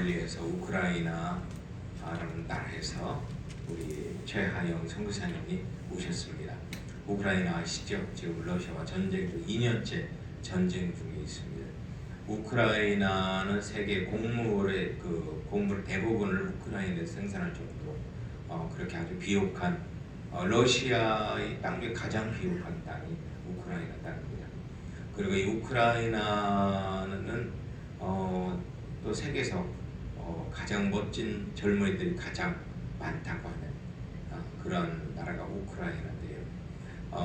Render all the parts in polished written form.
멀리에서 우크라이나라는 나라에서 우리 최하영 선교사님이 오셨습니다. 우크라이나 아시죠? 지금 러시아와 전쟁 중 2년째 전쟁 중에 있습니다. 우크라이나는 세계 곡물의 곡물 대부분을 우크라이나에서 생산할 정도로 그렇게 아주 비옥한 러시아의 땅 중에 가장 비옥한 땅이 우크라이나 땅입니다. 그리고 이 우크라이나는 또 세계에서 가장 멋진 젊은이들이 가장 많다고 하는 그런 나라가 우크라이나인데요.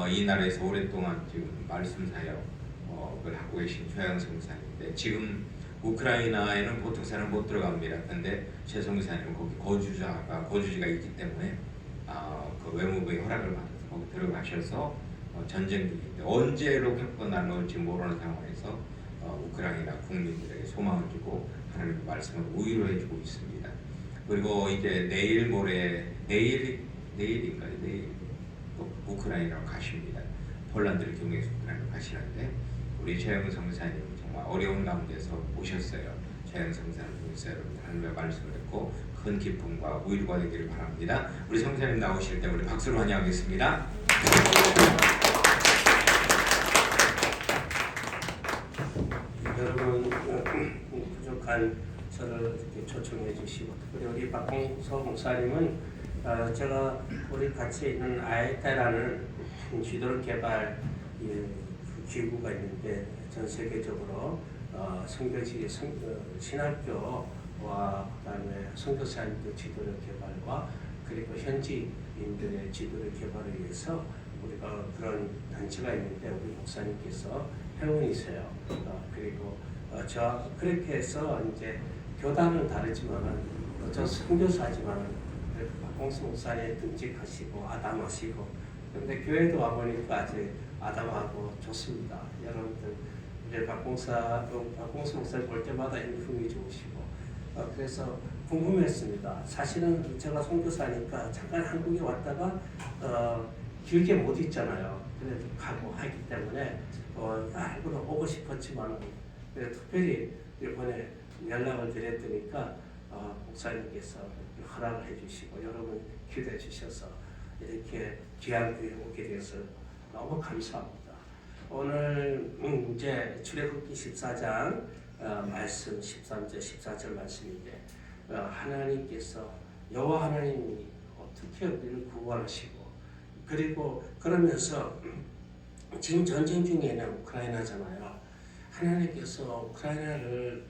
이 나라에서 오랫동안 지금 말씀 사역을 하고 계신 최하영 선교사님인데 지금 우크라이나에는 보통 사람 못 들어갑니다. 근데 최 선교사님은 거기 거주지가 있기 때문에 그 외무부의 허락을 받아서 거기 들어가셔서 전쟁 중인데 언제 로켓보가 날아올지 모르는 상황에서 우크라이나 국민들에게 소망을 주고 하나님의 말씀을 위로해주고 있습니다. 그리고 이제 내일 또 우크라이나로 가십니다. 폴란드를 경유해서 우크라이나로 가시는데 우리 최영 선교사님 정말 어려운 가운데서 오셨어요. 최영 선교사님 통해서 여러분 하나님의 말씀을 듣고 큰 기쁨과 위로가 되기를 바랍니다. 우리 선교사님 나오실 때 우리 박수로 환영하겠습니다. 여러분 부족한 저를 이렇게 초청해 주시고 특별히 우리 박홍서 목사님은 제가 우리 같이 있는 아이테라는 지도력 개발 기구가 있는데 전 세계적으로 선교지 신학교와 그다음에 선교사님들 지도력 개발과 그리고 현지인들의 지도력 개발을 위해서 우리가 그런 단체가 있는데 우리 목사님께서 회원이세요. 그리고 저 그렇게 해서 이제 교단은 다르지만은 저 선교사지만은 박홍수 목사님 등직하시고 아담하시고 근데 교회도 와보니까 아주 아담하고 좋습니다. 여러분들 이제 박홍수 목사님 볼 때마다 인품이 좋으시고 그래서 궁금했습니다. 사실은 제가 선교사니까 잠깐 한국에 왔다가 길게 못 있잖아요. 그래도 가고 하기 때문에 일부러 오고 싶었지만 특별히 이번에 연락을 드렸더니까 목사님께서 허락을 해주시고 여러분 기도해 주셔서 이렇게 귀한 교회 오게 되어서 너무 감사합니다. 오늘 이제 출애굽기 14장 말씀 13절 14절 말씀인데 하나님께서 여호와 하나님이 어떻게 우리를 구원하시고 그리고 그러면서 지금 전쟁 중에는 우크라이나잖아요. 하나님께서 우크라이나를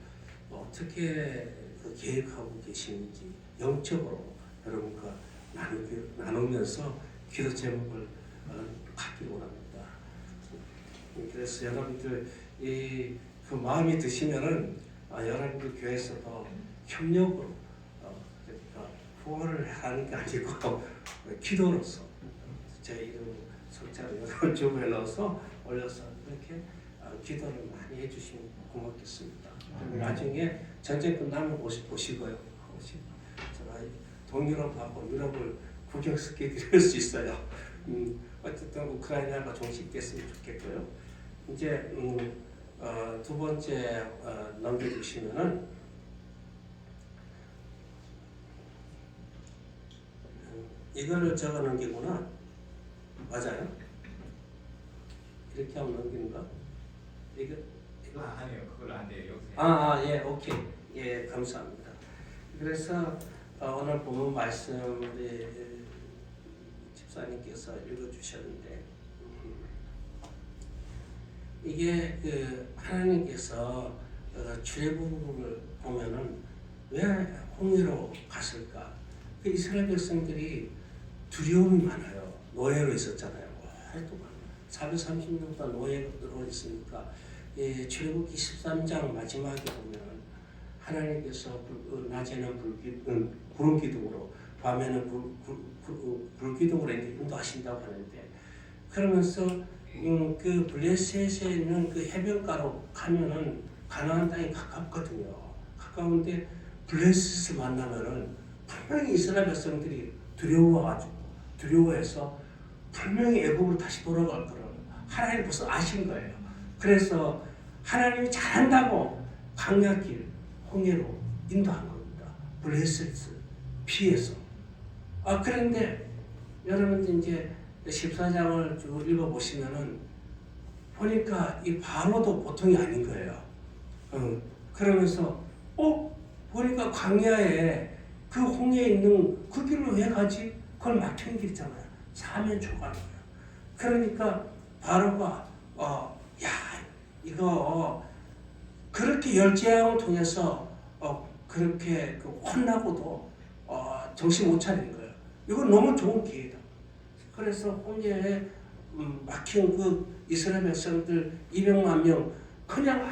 어떻게 계획하고 계시는지 영적으로 여러분과 나누면서 기도 제목을 갖기를 원합니다. 그래서 여러분들 그 마음이 드시면은 여러분들 교회에서도 협력으로 그러니까 후원을 하는 게 아니고 기도로서 제 이름 석자로 여러분 주부에 넣어서 올려서 이렇게 기도를 많이 해주시면 고맙겠습니다. 나중에 전쟁 끝나면 보시고요. 제가 동유럽하고 유럽을 구경시켜 드릴 수 있어요. 어쨌든 우크라이나가 종식됐으면 좋겠고요. 이제 두 번째 넘겨주시면은 이거를 적어 넘기구나. 맞아요? 이렇게 하면 넘기는가? 이거 아니요, 그걸 안 돼요. 예, 오케이. 예, 감사합니다. 그래서 오늘 본문 말씀 우리 집사님께서 읽어주셨는데 이게 하나님께서 출애굽을 보면은 왜 홍해로 갔을까? 그 이스라엘 백성들이 두려움이 많아요. 노예로 있었잖아요. 오랫동안 430년 동안 노예로 있으니까 출애굽기 13장 마지막에 보면 하나님께서 낮에는 구름 기둥으로 밤에는 불 기둥으로 인도하신다고 하는데 그러면서 그 블레셋에 있는 그 해변가로 가면은 가나안 땅이 가깝거든요. 가까운데 블레셋을 만나면은 분명히 이스라엘 백성들이 두려워해서 분명히 애굽으로 다시 돌아갈 거를 하나님 벌써 아신 거예요. 그래서 하나님이 잘한다고 광야길 홍해로 인도한 겁니다. 블레셋 피해서. 그런데 여러분들 이제 14장을 쭉 읽어보시면은 보니까 이 바로도 보통이 아닌 거예요. 그러면서 보니까 광야에 그 홍해에 있는 그 길로 왜 가지? 그걸 막힌 길 있잖아요. 사면초가 거예요. 그러니까 바로가 야 이거 그렇게 열재앙을 통해서 그렇게 혼나고도 정신 못 차리는 거예요. 이건 너무 좋은 기회다. 그래서 홍해에 막힌 그 이스라엘 백성들 200만 명 그냥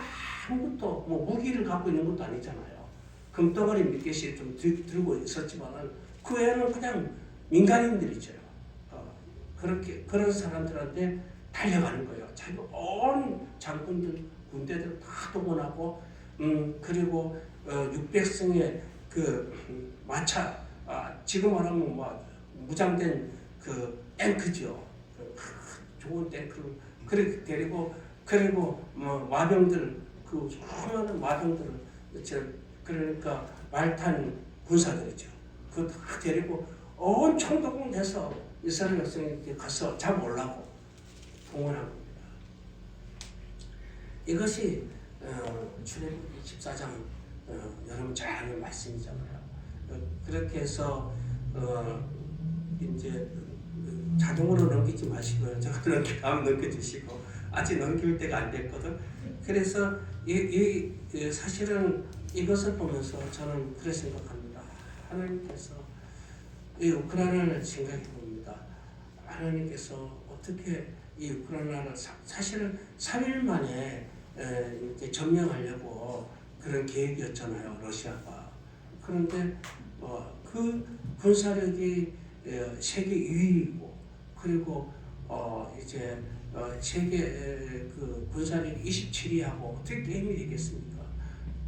아무것도 뭐 무기를 갖고 있는 것도 아니잖아요. 금덩어리 몇 개씩 좀 들고 있었지만은 그 외에는 그냥 민간인들이죠. 그렇게 그런 사람들한테 달려가는 거예요. 자기 온 장군들 군대들 다 동원하고 그리고 600승의 그 마차 지금 말하면 뭐 무장된 그 탱크죠. 좋은 탱크를 그렇게 데리고 그리고 뭐 마병들 그 수많은 마병들을 그러니까 말탄 군사들이죠. 그거 다 데리고 온 총동원해서 이스라엘 백성이 가서 잡으려고 동원한 겁니다. 이것이 출애굽기 14장 여러분 잘 아는 말씀이잖아요. 그렇게 해서 이제 자동으로 넘기지 마시고요. 제가 넘기면 넘겨주시고 아직 넘길 때가 안 됐거든. 그래서 사실은 이것을 보면서 저는 그렇게 생각합니다. 하나님께서 이 우크라이나를 생각해 봅니다. 하나님께서 어떻게 이 우크라이나를 사실은 3일 만에 이제 점령하려고 그런 계획이었잖아요. 러시아가. 그런데 그 군사력이 세계 2위이고 그리고 이제 세계 그 군사력 27위하고 어떻게 게임이 되겠습니까?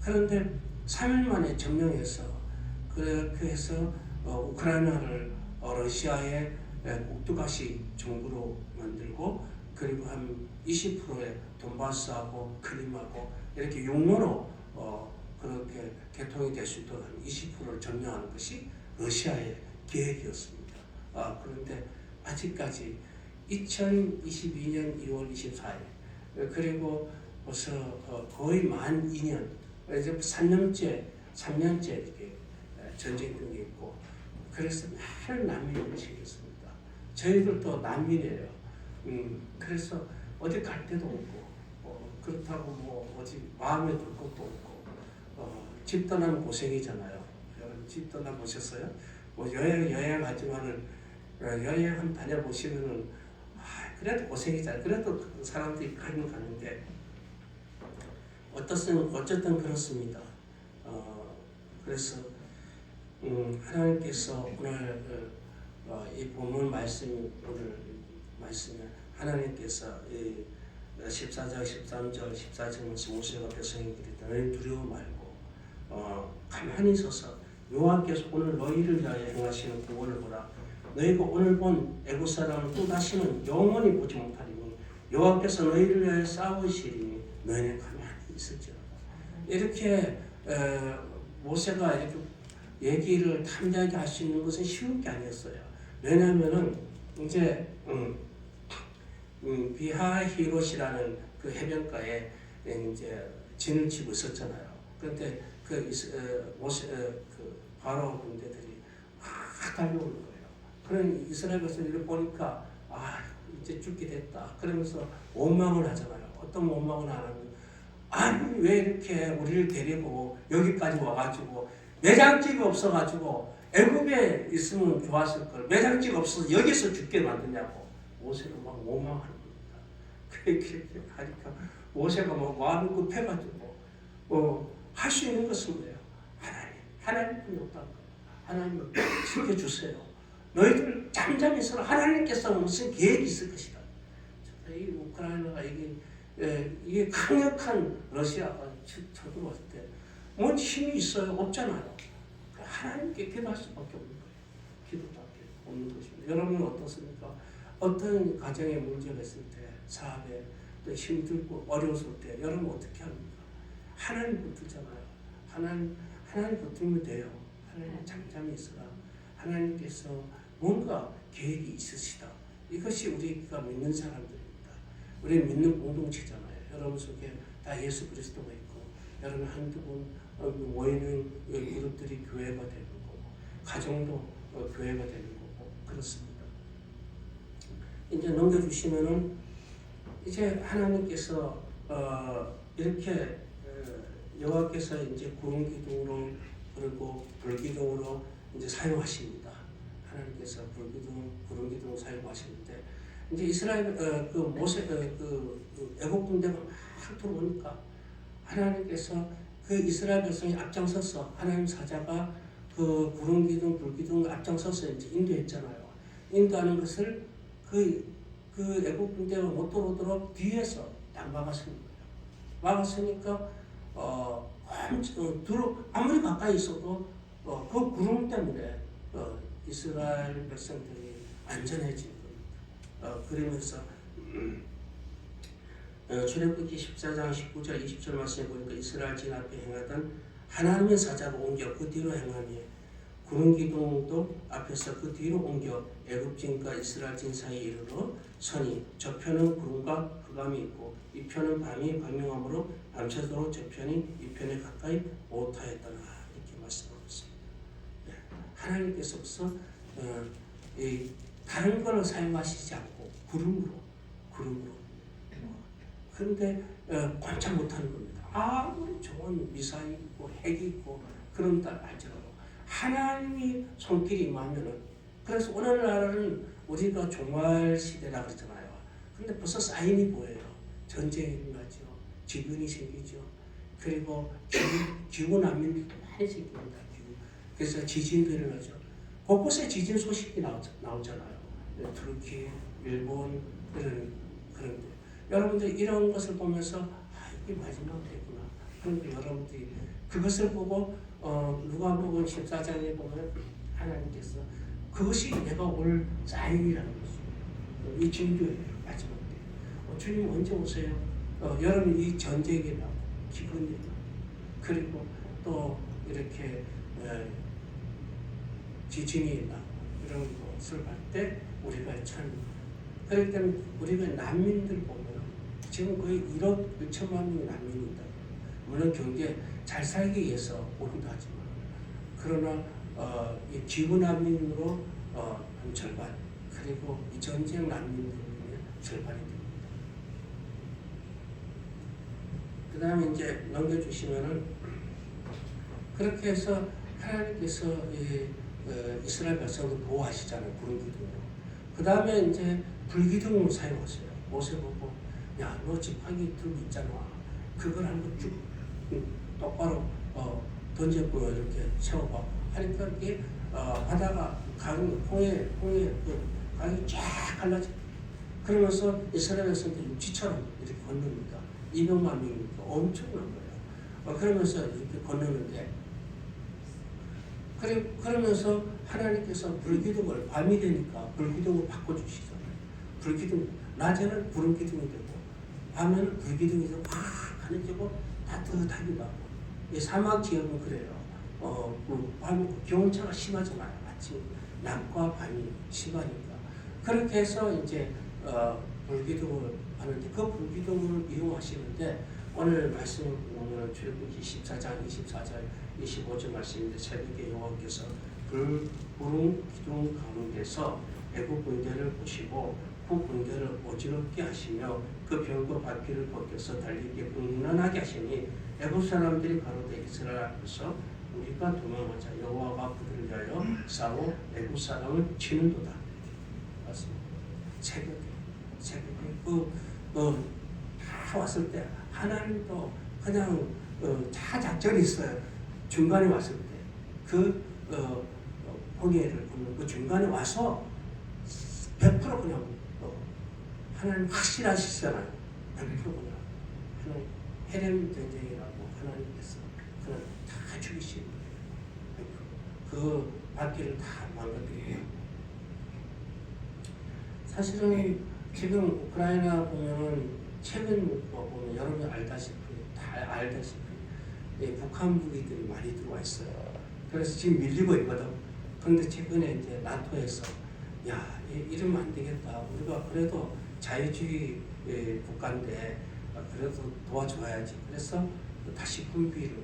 그런데 3일 만에 점령해서 그렇게 해서 우크라이나를 러시아의 꼭두가시 정부로 만들고 그리고 한 20%의 돈바스하고 크림하고 이렇게 용어로 그렇게 개통이 될 수 있도록 한 20%를 점령하는 것이 러시아의 계획이었습니다. 그런데 아직까지 2022년 2월 24일 그리고 벌써 거의 만 2년 이제 3년째 이렇게 전쟁 중에 있고 그래서 많은 난민을 생겼습니다. 저희들도 난민이에요. 그래서 어디 갈 데도 없고 그렇다고 뭐 어디 마음에 둘 것도 없고 집 떠나면 고생이잖아요. 여러분 집 떠나 보셨어요? 뭐 여행하지만은 여행 한 다녀보시면은 그래도 고생이잖아요. 그래도 사람들이 가는데 어쨌든 그렇습니다. 그래서 하나님께서 오늘 이 본문 말씀 오늘 말씀에 하나님께서 14장, 13절, 14절에서 모세가 백성에게 너희 두려워 말고 가만히 서서 여호와께서 오늘 너희를 위하여 행하시는 구원을 보라. 너희가 오늘 본 애굽 사람을 또 다시는 영원히 보지 못하리니 여호와께서 너희를 위하여 싸우시리니 너희는 가만히 있을지어다. 이렇게 모세가 이렇게 얘기를 담대하게 할 수 있는 것은 쉬운 게 아니었어요. 왜냐하면은 이제 비하히롯이라는 그 해변가에 이제 진을 치고 있었잖아요. 그런데 그 바로 군대들이 달려오는 거예요. 그런 이스라엘 백성들을 보니까 이제 죽게 됐다. 그러면서 원망을 하잖아요. 어떤 원망을 하냐면 아니 왜 이렇게 우리를 데리고 여기까지 와가지고 매장집이 없어가지고 애굽에 있으면 좋았을 걸 매장집 없어서 여기서 죽게 만드냐고 모세가 막 원망하는 겁니다. 그렇게 하니까 모세가 막 마음이 급해가지고 할 수 있는 것은 뭐예요? 하나님뿐이 없다는 거예요. 하나님을 지켜주세요. 너희들 잠잠히 있어라. 하나님께서 무슨 계획이 있을 것이다. 이 우크라이나가 이게 강력한 러시아가 쳐들어왔을 때 뭔 힘이 있어요? 없잖아요. 하나님께 기도할 수밖에 없는 거예요. 기도밖에 없는 것입니다. 여러분은 어떻습니까? 어떤 가정에 문제가 있을 때, 사업에 또 힘들고 어려웠을 때 여러분 어떻게 합니까? 하나님 붙들잖아요. 하나님 붙들면 돼요. 하나님 잠잠히 있어라. 하나님께서 뭔가 계획이 있으시다. 이것이 우리가 믿는 사람들입니다. 우리 믿는 공동체잖아요. 여러분 속에 다 예수 그리스도가 있고, 여러분 한두 분 모이는 그룹들이 교회가 되는 거고, 가정도 교회가 되는 거고, 그렇습니다. 이제 넘겨주시면은 이제 하나님께서 이렇게 여호와께서 이제 구름 기둥으로 그리고 불 기둥으로 이제 사용하십니다. 하나님께서 불 기둥, 구름 기둥을 사용하시는데 이제 이스라엘 그 모세 그 애국 군대가 막 들어오니까 하나님께서 그 이스라엘 백성이 앞장서서 하나님 사자가 그 구름 기둥, 불 기둥을 앞장서서 이제 인도했잖아요. 인도하는 것을 그 애국 군대가 못 들어오도록 뒤에서 딱 막았습니다. 막았으니까 아무리 가까이 있어도 그 구름 때문에 이스라엘 백성들이 안전해진 겁니다. 그러면서 출애굽기 14장 19절 20절 말씀에 보니까 이스라엘 진 앞에 행하던 하나님의 사자로 옮겨 그 뒤로 행하니 구름 기둥도 앞에서 그 뒤로 옮겨 애굽진과 이스라엘 진 사이에 이르러 서니 저편은 구름과 흑암이 있고 이 편은 밤이 광명함으로 밤새도록 저편이 이 편에 가까이 못하였더라. 이렇게 말씀하고 있습니다. 네. 하나님께서부터 다른 걸 사용하시지 않고 구름으로 그런데 꼼짝 못하는 겁니다. 아무리 좋은 미사일 있고 핵이 있고 그런 다 할지라도 하나님이 손길이 임하면은, 그래서 오늘날은 우리가 종말 시대라 그러잖아요. 그런데 벌써 사인이 보여요. 전쟁이 일어나죠. 지변이 생기죠. 그리고 기후 난민들도 많이 생깁니다. 그래서 지진도 일어나죠. 곳곳에 지진 소식이 나오잖아요. 터키, 일본 그런 데. 여러분들 이런 것을 보면서 이게 마지막 때구나. 그런데 여러분들이 그것을 보고 누가복음 14장에 보면 하나님께서 그것이 내가 올 사인이라는 거죠. 이 징조예요. 마지막 때. 주님 언제 오세요? 여러분 이 전쟁이 나고 기근이 나고 그리고 또 이렇게 지진이 나고 이런 것을 볼 때 우리가 참 그러니까 우리가 난민들 보면 지금 거의 1억 1천만 명이 난민이다. 물론 경제 잘 살기 위해서 오기도 하지만 그러나 이 기후 난민으로 한 절반 그리고 이 전쟁 난민들의 절반이 됩니다. 그 다음에 이제 넘겨주시면은 그렇게 해서 하나님께서 이스라엘 백성을 보호하시잖아요. 구름 기둥으로. 그 다음에 이제 불기둥을 사용하세요. 모세 보고 야, 너 지팡이 들고 있잖아. 그걸 한번 쭉 똑바로 던져보여 이렇게 세워봐. 하니까 이게 바다가 홍해 그 강이 쫙 갈라져. 그러면서 이스라엘 백성들이 육지처럼 이렇게 건너니까 200만 명이니까 엄청난 거예요. 그러면서 이렇게 건너는데 그러면서 하나님께서 불기둥을 밤이 되니까 불기둥을 바꿔주시잖아요. 불기둥 낮에는 구름 기둥이 되고 밤에는 불기둥이 되고 확 하늘지고 따뜻하기도 하고 이 사막 지역은 그래요. 밤 기온차가 심하잖아요. 아침 낮과 밤이 심하니까 그렇게 해서 이제 불기둥을 하는데 그 불기둥을 이용하시는데 오늘 말씀 보면 출애굽기 14장 24절 25절 말씀인데 새벽에 여호와께서 구름 기둥 가운데서 애국 군대를 보시고 그 군대를 어지럽게 하시며 그 병거 바퀴를 벗겨서 달리게 웅란하게 하시니 애국 사람들이 가로되 이스라엘 앞에서 우리가 도망하자 여호와가 그들을 위하여 싸워 애국 사람을 치는도다. 맞습니다. 새벽에 다 왔을 때 하나님도 그냥 다 작전이 있어요. 중간에 왔을 때 그 홍해를 걷는 그 중간에 와서 100% 그냥 하나님 확실하시잖아요. 100% 그냥 하나님 헤렘 전쟁이라고 하나님께서 그냥 다 죽이시는 거예요. 그 바퀴를 다 망가뜨려요. 사실은 지금 우크라이나 보면은 최근 보면 여러분이 다 알다시피 북한 무기들이 많이 들어와 있어요. 그래서 지금 밀리고 있거든. 그런데 최근에 이제 나토에서 야 이러면 안 되겠다. 우리가 그래도 자유주의 국가인데 그래도 도와줘야지. 그래서 다시 군비를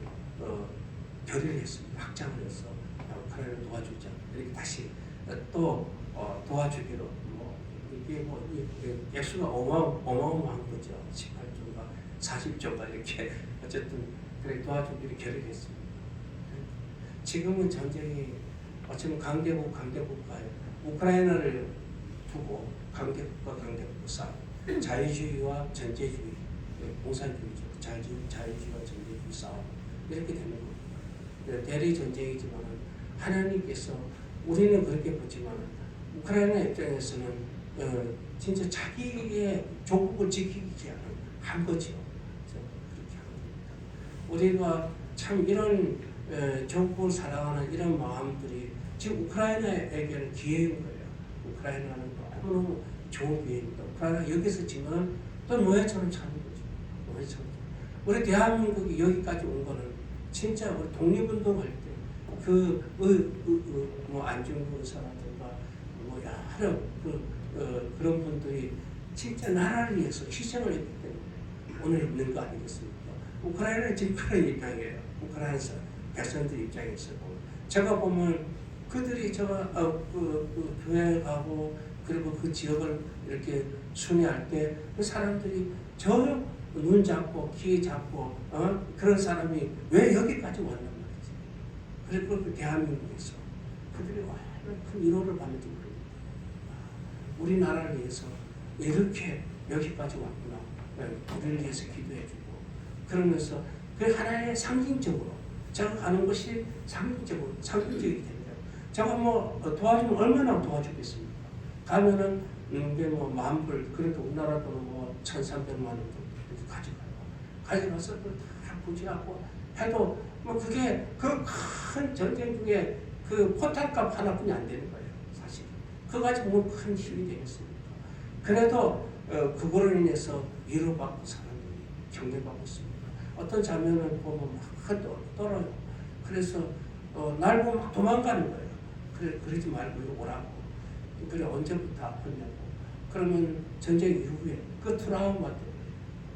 결의를 했습니다. 확장을 해서 우크라이나를 도와주자. 이렇게 다시 또 도와주기로 이게 액수가 어마어마한 거죠. 18조가 40조가 이렇게 어쨌든 그래 도와주기로 결의했습니다. 지금은 전쟁이 어쩌면 강대국가예요. 우크라이나를 두고 강대국과 싸움. 자유주의와 전제주의, 공산주의죠. 자유주의와 전제주의 싸움. 이렇게 되는 겁니다. 대리 전쟁이지만 하나님께서 우리는 그렇게 보지만 우크라이나 입장에서는 진짜 자기의 조국을 지키기 위한 한 거죠. 그렇게 한 겁니다. 우리가 참 이런 조국을 사랑하는 이런 마음들이 지금 우크라이나에게는 기회인 거예요. 우크라이나는 너무너무 좋은 기회입니다. 우크라이나 여기서 지금 또 노예처럼 사는 거죠. 노예처럼. 우리 대한민국이 여기까지 온 거는 진짜 우리 독립운동할 때 뭐 안중근 의사라든가 뭐 여러 그런 분들이 진짜 나라를 위해서 희생을 했기 때문에 오늘 있는 거 아니겠습니까? 우크라이나는 지금 그런 입장이에요. 우크라이나 백성들 입장에서 제가 보면 그들이 그 교회 가고 그리고 그 지역을 이렇게 순회할 때 그 사람들이 저 눈 잡고 귀 잡고 그런 사람이 왜 여기까지 왔단 말이지. 그리고 그 대한민국에서 그들이 얼마나 큰 위로를 받는지 모릅니다. 우리나라를 위해서 이렇게 여기까지 왔구나. 우리를 위해서 기도해주고 그러면서 그 하나의 상징적으로 제가 가는 것이 상징적이 됩니다. 제가 뭐 도와주면 얼마나 도와주겠습니까? 가면은 이게 뭐 만불 그래도 우리나라 돈은 뭐 1,300만 원 정도 가져가서 다 부지하고 해도 뭐 그게 그 큰 전쟁 중에 그 포탄값 하나뿐이 안 되는 거예요. 사실 그거 가지고 뭐 큰 힘이 되겠습니까? 그래도 그거로 인해서 위로받고 사람들이 격려받고 있습니다. 어떤 장면을 보면 막 떨어요. 그래서 날 보면 막 도망가는 거예요. 그러지 말고 오라고. 그래 언제부터 아팠냐고. 그러면 전쟁 이후에 그 트라우마 때문에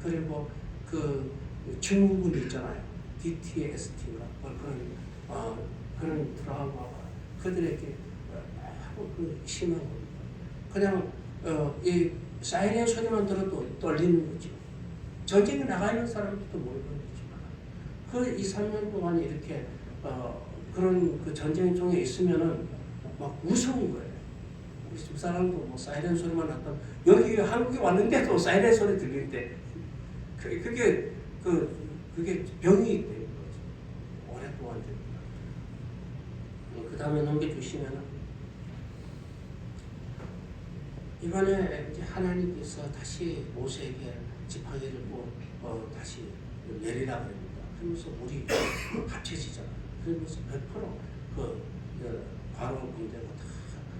그리고 그 증후군 있잖아요. PTSD가 그런 트라우마가 그들에게 그 심한 겁니다. 그냥 이 사이렌 소리만 들어도 떨리는 거죠. 전쟁에 나가 있는 사람들도 모르는 거지만 그 2, 3년 동안 이렇게 그런 그 전쟁 중에 있으면은 막 무서운 거예요. 우리 집 사람도 뭐 사이렌 소리만 났던 여기 한국에 왔는데도 사이렌 소리 들리는데 그게 병이 되는 거죠. 오랫동안 됩니다. 그 다음에 넘겨주시면은 이번에 이제 하나님께서 다시 모세에게 지팡이를 다시 내리라 그럽니다. 그러면서 우리 합쳐지잖아요. 그러면서 100% 바로 군대가 다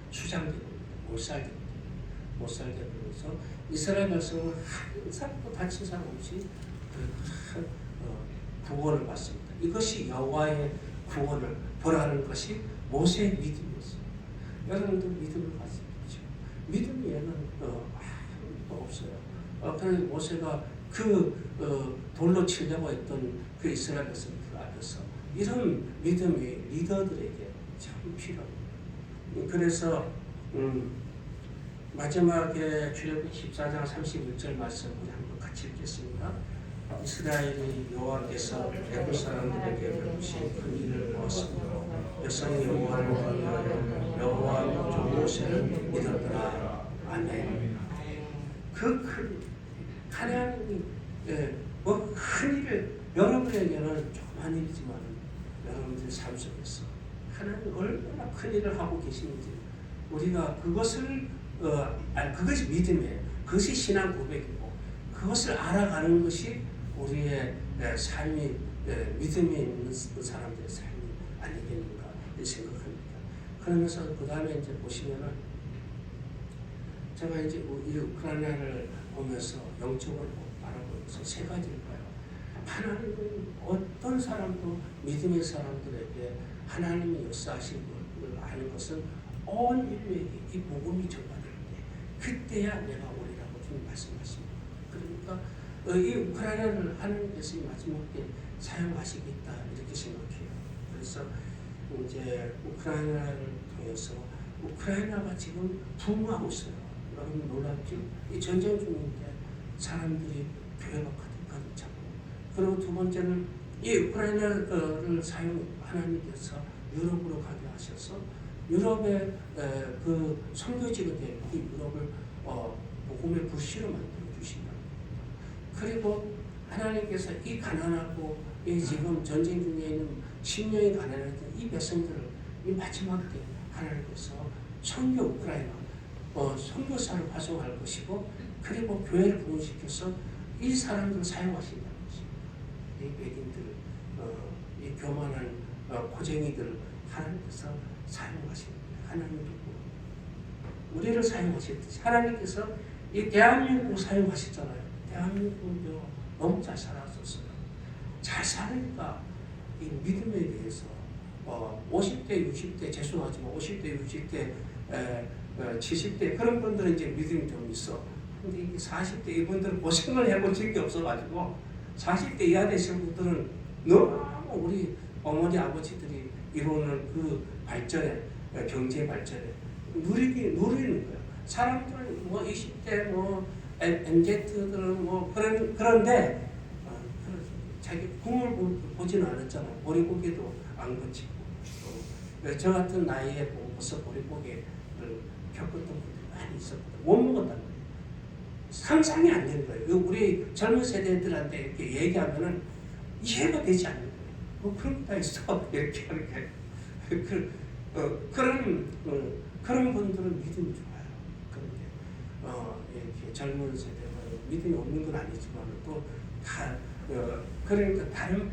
수장되고 못 살게 되면서 이스라엘 백성은 한 사람도 다친 사람 없이 구원을 받습니다. 이것이 여호와의 구원을 보라는 것이 모세의 믿음이었어요. 여러분들 믿음을 가지십시오. 믿음이 얘는 아무것도 없어요. 그래서 모세가 돌로 치려고 했던 그 이스라엘 백성들 앞에서 이런 믿음이 리더들에게 참 필요합니다. 그래서 마지막에 출애굽기 14장 31절 말씀 우리 한번 같이 읽겠습니다. 이스라엘이 여호와께서 애굽 사람들에게 베푸신 큰 일을 보았으므로 백성이 여호와를 위하여 여호와 종 모세를 믿었더라. 아멘. 그 큰 하나님이 뭐 큰 일을 여러분에게는 조그만 일이지만 여러분들 삶 속에서 하나님 얼마나 큰 일을 하고 계시는지 우리가 그것을 그것이 믿음이에요. 그것이 신앙 고백이고 그것을 알아가는 것이 우리의 삶이 믿음이 있는 사람들의 삶이 아니겠는가 생각합니다. 그러면서 그 다음에 이제 보시면은 제가 이제 이 우크라이나를 보면서 영적으로 바라보면서 세 가지를 봐요. 하나님은 어떤 사람도 믿음의 사람들에게 하나님이 역사하신 것을 아는 것은 온 인류에게 이 복음이 전파되는데 그때야 내가 오리라고 주님 말씀하십니다. 그러니까 이 우크라이나를 하나님께서 이 마지막 때 사용하시겠다 이렇게 생각해요. 그래서 이제 우크라이나를 통해서 우크라이나가 지금 붕하고 있어요. 여러분 놀랍죠? 이 전쟁 중인데 사람들이 교회가 가득 차고, 그리고 두 번째는 이 우크라이나를 하나님께서 유럽으로 가게 하셔서 유럽의 그 선교지가 되는 이 유럽을 복음의 불씨로 만들어 주신다. 그리고 하나님께서 이 가난하고 이 지금 전쟁 중에 있는 심령이 가난했던 이 백성들을 이 마지막 때 하나님께서 선교 우크라이나 선교사를 파송할 것이고, 그리고 교회를 부흥시켜서 이 사람들을 사용하신다는 것입니다. 이 백인들, 이 교만한 고쟁이들을 하나님께서 사용하십니다. 하나님도 우리를 사용하셨듯이 하나님께서 이 대한민국을 사용하셨잖아요. 대한민국도 너무 잘 살았었어요. 잘 사니까 이 믿음에 대해서 50대, 60대, 죄송하지만 50대, 60대, 70대 그런 분들은 이제 믿음이 좀 있어. 근데 이게 40대 이분들은 고생을 해본 적이 없어가지고 40대 이하 되신 분들은 너무 우리 어머니 아버지들이 이루는 그 발전에, 경제 발전에 누리는 거예요. 사람들은 뭐 20대 MZ들은 그런데 자기 꿈을 보지는 않았잖아요. 보리고개도 안 거치고 저 같은 나이에 벌써 보리고개를 겪었던 분들이 많이 있었거든요. 못 먹었단 말이에요. 상상이 안 되는 거예요. 우리 젊은 세대들한테 이렇게 얘기하면은 이해가 되지 않는 거예요. 그런 거 다 있어. 이렇게 그런 분들은 믿음이 좋아요. 그런데 이렇게 젊은 세대가 믿음이 없는 건 아니지만 또 그러니까 다른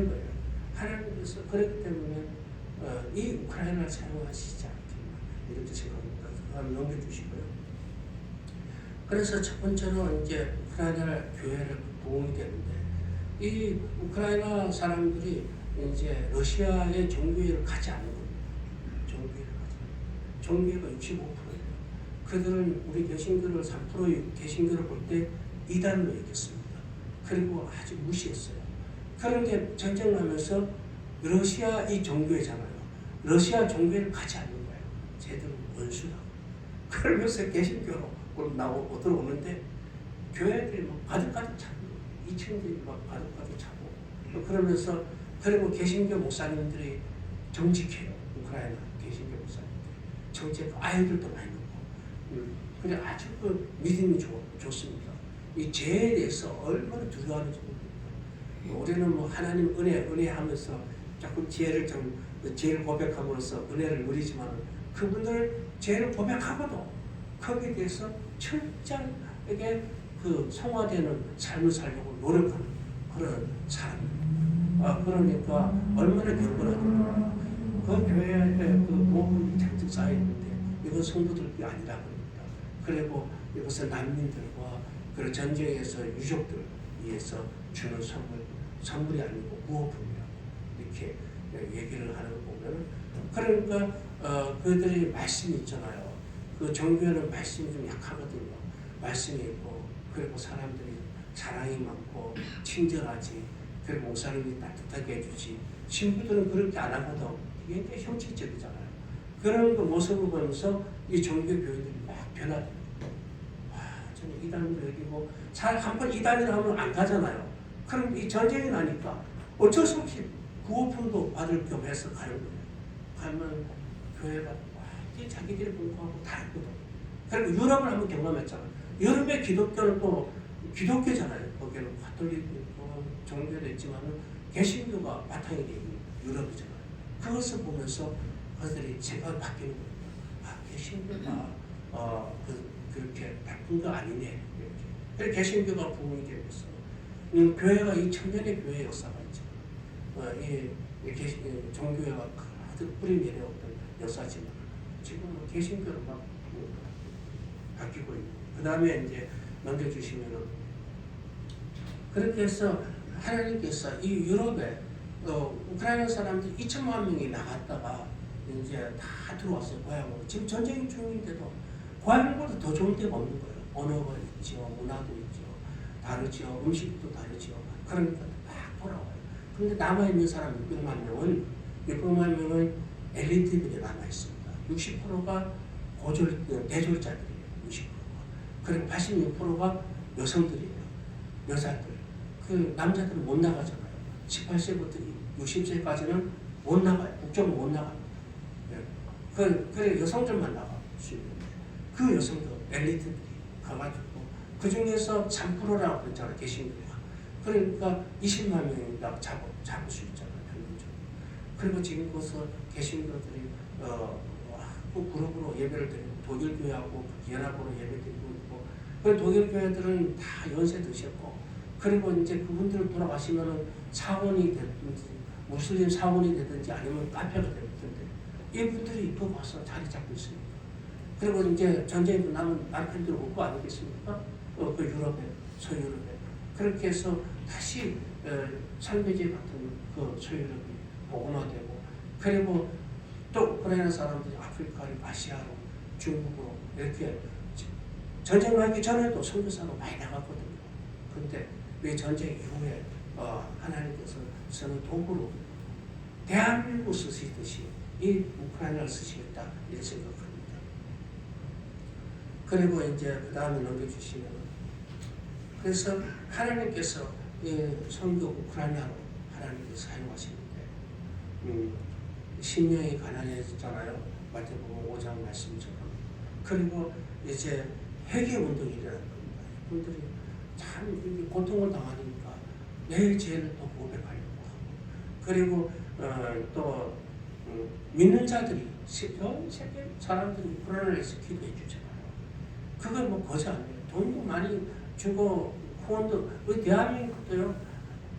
거예요. 하나님께서 그렇기 때문에 이 우크라이나를 사용하시지 않겠나 이렇게 생각합니다. 한번 넘겨주시고요. 그래서 첫 번째로 이제 우크라이나 교회를 부흥이 되는데, 이 우크라이나 사람들이 이제 러시아의 종교회를 가지 않는 겁니다. 종교회가 65%예요. 그들은 우리 개신교를 3%의 개신교를 볼 때 이단으로 여겼습니다. 그리고 아주 무시했어요. 그런데 전쟁 나면서 러시아 이 종교회잖아요. 러시아 종교회를 가지 않는 거예요. 쟤들은 원수라고. 그러면서 개신교로 들어오는데 교회들이 막 가득가득 차고 2층들이 막 가득가득 차고 그러면서, 그리고 개신교 목사님들이 정직해요. 우크라이나 개신교 목사님들이 정직하고 아이들도 많이 넣고 그래 아주 그 믿음이 좋습니다. 이 죄에 대해서 얼마나 두려워하는지 모릅니다. 우리는 뭐 하나님 은혜 하면서 자꾸 죄를 고백함으로써 은혜를 누리지만, 그분들 죄를 고백하고도 거기에 대해서 철저하게 그 성화되는 삶을 살려고 노력하는 그런 사람입니다. 그러니까 얼마나 경건하냐. 그 교회에 그 모험이 잔뜩 쌓여있는데 이건 성도들이 아니라 그럽니다. 그리고 이것은 난민들과 그 전쟁에서 유족들 위해서 주는 선물이 아니고 무호품이라고 이렇게 얘기를 하는 거 보면, 그러니까 그들이 말씀이 있잖아요. 그 종교는 말씀이 좀 약하거든요. 말씀이 있고, 그리고 사람들이 사랑이 많고 친절하지, 그리고 목사님이 따뜻하게 해주지. 신부들은 그렇게 안 하거든. 이게 꽤 형식적이잖아요. 그런 그 모습을 보면서 이 종교 교회들이 막 변화돼요. 저는 이단으로 여기고, 한번 이단이라 하면 안 가잖아요. 그럼 이 전쟁이 나니까 어쩔 수 없이 구호품도 받을 겸 해서 가는 거예요. 가면 교회가 자기들이 공부하고 다 했거든. 그리고 유럽을 한번 경험했잖아요. 유럽의 기독교는 또 기독교잖아요. 거기는 가톨릭도 있고 종교도 있지만 개신교가 바탕이 되어 있는 유럽이잖아요. 그것을 보면서 그들이 생각이 바뀌는 거예요. 개신교가 그렇게 나쁜 거 아니네. 이렇게. 그래서 개신교가 부흥이 되면서 교회가 이 천년의 교회 역사가 있죠. 종교회가 가득 뿌리 내려왔던 역사지만 지금은 개신교로 막 바뀌고 있고, 그 다음에 이제 넘겨주시면은, 그 그렇게 해서 하나님께서 이 유럽에 우크라이나 사람들 2천만 명이 나갔다가 이제 다 들어왔어요. 고향으로. 지금 전쟁이 중인데도 고향보다 더 좋은 데가 없는 거예요. 언어가 있죠, 문화도 있죠, 다르죠, 음식도 다르죠. 그러니까 막 돌아와요. 그런데 남아있는 사람 600만 명은 엘리트들이 남아있습니다. 60%가 대졸자들이에요. 60%가. 그리고 86%가 여성들이에요. 여자들. 그 남자들은 못 나가잖아요. 18세부터 60세까지는 못 나가요. 국적은 못 나갑니다. 그래 여성들만 나가. 그 여성들 엘리트들이 가가지고 그 중에서 3%라고 그랬잖아요. 개신교가. 그러니까 20만 명이 잡을 수 있잖아요. 평균적으로. 그리고 지금 거기서 개신교들이 그 그룹으로 예배를 드리고 독일교회하고 연합으로 예배 드리고 있고 그 독일교회들은 다 연세 드셨고 그리고 이제 그분들 돌아가시면은 사원이 됐든지 무슬림 사원이 되든지 아니면 카페가 되든지 이분들이 또 와서 자리 잡고 있습니다. 그리고 이제 전쟁이 끝나면 남편들 올 거 아니겠습니까? 그 유럽에, 서유럽에. 그렇게 해서 다시 살배제 같은 그 서유럽이 복음화되고 그리고 또 우크라이나 사람들이 아프리카로, 아시아로, 중국으로 이렇게 전쟁 나기 전에도 선교사로 많이 나갔거든요. 근데 왜 전쟁 이후에 하나님께서 저는 도구로 대한민국 쓰시듯이 이 우크라이나를 쓰시겠다 이런 생각합니다. 그리고 이제 그 다음에 넘겨주시면 그래서 하나님께서 선교 우크라이나로 하나님께서 사용하시는데 심령이 가난해졌잖아요. 마태복음 5장 말씀처럼. 그리고 이제 회개 운동이 일어난 겁니다. 분들이 참 고통을 당하니까 내 죄를 또 고백하려고 하고 그리고 또 믿는 자들이 전 세계 사람들이 우크라이나에서 기도해 주잖아요. 그걸 뭐 거저 안 해요. 돈도 많이 주고 후원도 우리 대한민국도요.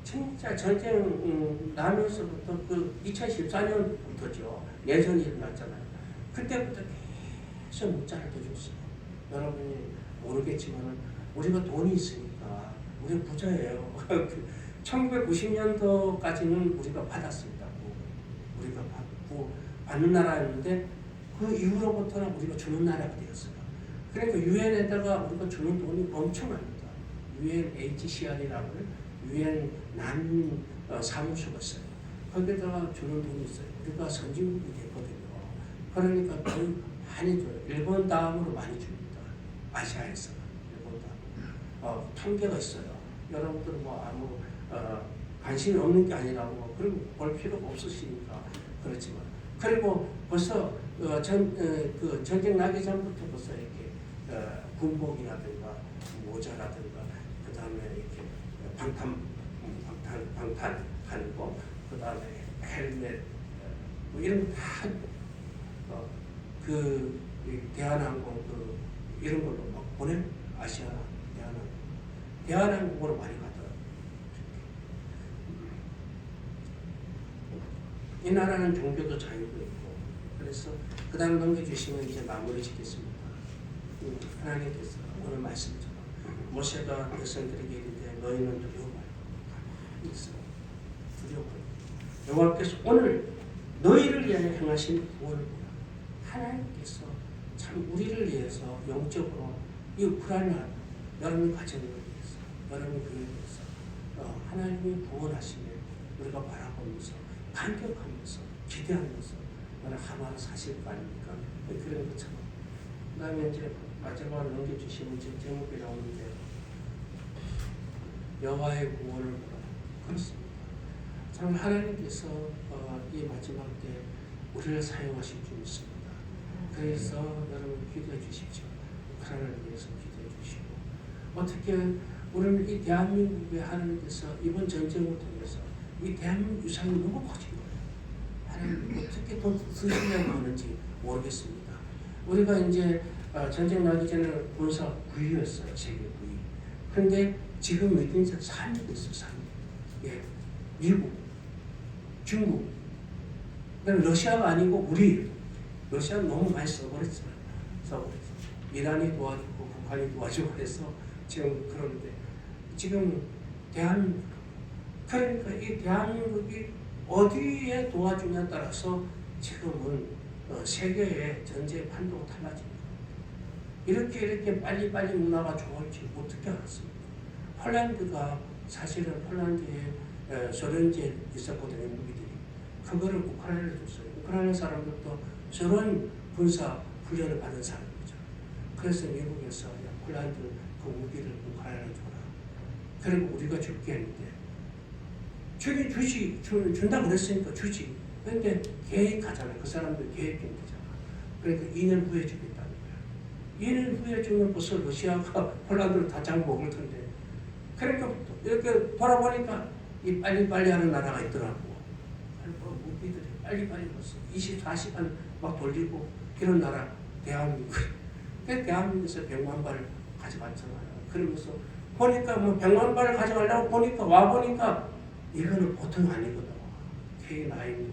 진짜 전쟁 나면서부터 그 2014년부터죠. 내전이 일어났잖아요. 그때부터 계속 문자를 더 줬어요. 여러분이 모르겠지만 우리가 돈이 있으니까 우리 부자예요. 1990년도까지는 우리가 받았습니다. 우리가 받는 나라였는데 그 이후로부터는 우리가 주는 나라가 되었어요. 그러니까 유엔에다가 우리가 주는 돈이 엄청납니다. UNHCR이라고 유엔 난 사무소가 있어요. 거기다가 주는 돈이 있어요. 우리가 선진국이 됐거든요. 그러니까 돈 많이 줘요. 일본 다음으로 많이 줍니다. 아시아에서 일본 다음. 통계가 있어요. 여러분들 뭐 아무 관심이 없는 게 아니라고 그리고 볼 필요가 없으시니까 그렇지만 그리고 벌써 그 전쟁 나기 전부터 벌써 이렇게 군복이라든가 모자라든가 그 다음에 이렇게 방탄하는 거, 그 다음에 헬멧 뭐 이런 거 다 그 대한항공 그 이런 걸로 막 보내 아시아 대한항공으로 많이 가더라고요. 이 나라는 종교도 자유도 있고 그래서 그 다음 넘겨주시면 이제 마무리 짓겠습니다. 하나님께서 오늘 말씀처럼 모세가 백성들에게 이르되 너희는 두려워 말고 가만히 있어 두려워 말고 여호와께서 오늘 너희를 위하여 행하신 구원을 보라. 하나님께서 참 우리를 위해서 영적으로 이 우크라이나 여러분 가정을 위해서 여러분 교회를 위해서 하나님이 구원하시면 우리가 바라보면서 감격하면서 기대하면서 오늘 하나를 사실 거 아닙니까? 그런 것처럼 그 다음에 이제 마지막으로 넘겨주시면 이제 제목이 나오는데 여호와의 구원을 보라. 그렇습니다. 참 하나님께서 이 마지막 때 우리를 사용하실 줄 믿습니다. 그래서 여러분 기도해 주십시오. 우크라이나를 위해서 기도해 주시고 어떻게 우리는 이 대한민국에 하나님께서 이번 전쟁을 통해서 이 대한민국 유산이 너무 커진 거예요. 하나님 어떻게 또 쓰시려고 하는지 모르겠습니다. 우리가 이제 전쟁 나기 전에 군사 9위였어요. 세계 9위. 그런데 지금 이제 3위 됐어요. 3위. 예. 미국, 중국, 그다음에 러시아가 아니고 우리 러시아는 너무 많이 써버렸잖아요. 이란이 도와주고 북한이 도와주고 해서 지금 그러는데 지금 대한민국. 그러니까 이 대한민국이 어디에 도와주냐에 따라서 지금은 세계의 전쟁 판도가 달라집니다. 이렇게 빨리빨리 문화가 좋을지 어떻게 알았습니까? 폴란드가 사실은 폴란드에 소련제 있었거든요, 무기들이. 그거를 우크라이나에 줬어요. 우크라이나 사람들도 저런 군사 훈련을 받은 사람이죠. 그래서 미국에서 야, 폴란드 그 무기를 우크라이나에 줘라. 그리고 우리가 줄게 했는데 주긴 준다 그랬으니까 주지. 그런데 계획하잖아요. 그 사람들 계획 경제잖아. 그러니까 2년 후에 주겠다는 거야. 2년 후에 주면 벌써 러시아가 폴란드를 다 잡아먹을 텐데. 그러니까 이렇게 돌아보니까 이 빨리빨리 하는 나라가 있더라고. 무기들이 빨리빨리 벌써 24시간 막 돌리고 이런 나라 대한민국. 그 대한민국에서 100만 발을 가져갔잖아요. 그러면서 보니까 뭐 100만 발을 가져가려고 보니까 와보니까 이거는 보통 아니거든. K9,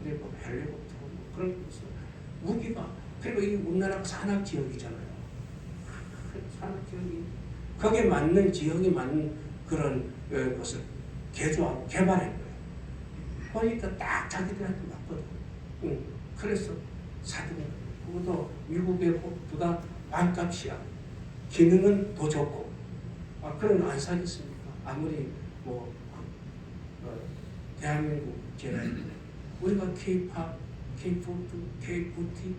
그리고 헬리콥터 그런 것을 무기가 그리고 이 우리나라가 산악 지역이잖아요. 산악 지역이 거기에 맞는 지역에 맞는 그런 것을 개조하고 개발한 거예요. 보니까 딱 자기들한테 맞거든. 그래서 사든 그것도 미국의 보다 반값이야. 기능은 더 좋고. 그런 안 사겠습니까? 아무리 뭐 대한민국 제라인데 우리가 K-팝, K-푸드, K-뷰티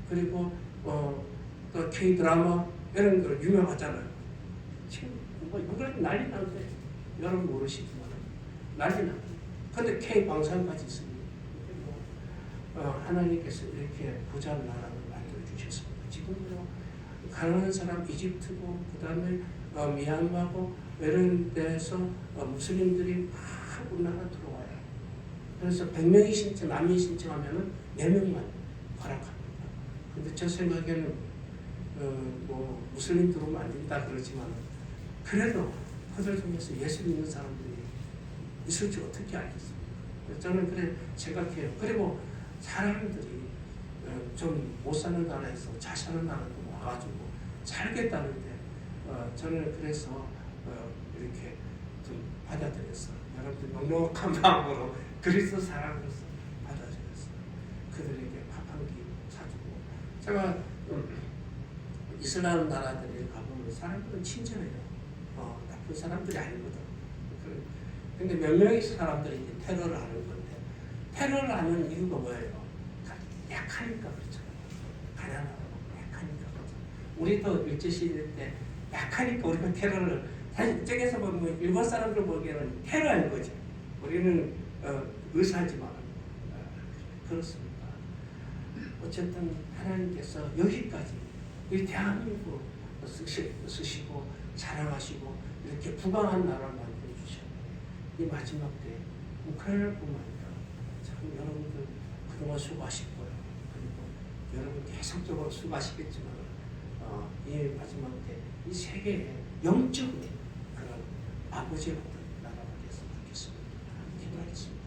그리고 또 K-드라마 이런 거 유명하잖아요. 지금 뭐 이걸 난리 나는데 여러분 모르시지만 난리 나는데 근데 K-방산까지 있습니다. 하나님께서 이렇게 부자한 나라를 만들어 주셨습니다. 지금도 가난한 사람 이집트고 그 다음에 미얀마고 이런 데서 무슬림들이 막 우리나라 들어와요. 그래서 100명이 신청, 난민 신청하면은 4명만 허락합니다. 근데 제 생각에는 뭐 무슬림 들어오면 안 된다 그러지만 그래도 그들 중에서 예수 믿는 사람들이 있을지 어떻게 알겠습니까? 저는 그래 생각해요. 그리고 사람들이 좀 못 사는 나라에서 잘 사는 나라로 와가지고 살겠다는데 저는 그래서 이렇게 좀 받아들였어요. 여러분들 넉넉한 마음으로 그리스도 사람으로서 받아들였어요. 그들에게 밥 한 끼 사주고 제가 이슬람 나라들에 가보면 사람들은 친절해요. 나쁜 사람들이 아니거든. 근데 몇 명의 사람들이 이제 테러를 하는 건데 테러를 하는 이유가 뭐예요? 약하니까 그렇잖아요. 가난하고 약하니까 그렇죠. 우리도 일제시대 때 약하니까 우리가 테러를 사실 이쪽에서 보면 일본 사람들 보기에는 테러인 거죠. 우리는 의사지만 그렇습니다. 어쨌든 하나님께서 여기까지 이 대한민국 쓰시고 사랑하시고 이렇게 부강한 나라를 만들어 주셨는데 이 마지막 때 우크라이나뿐만 아니라 참 여러분들 그동안 수고하실 거예요. 그리고 여러분 계속적으로 수고하시겠지만 이 마지막 때 이 세계에 영적인 그런 아버지의 나라가 됐으면 좋겠습니다. 기도하겠습니다.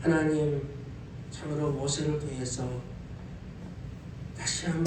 하나님 참으로 모세를 통해서 다시 한번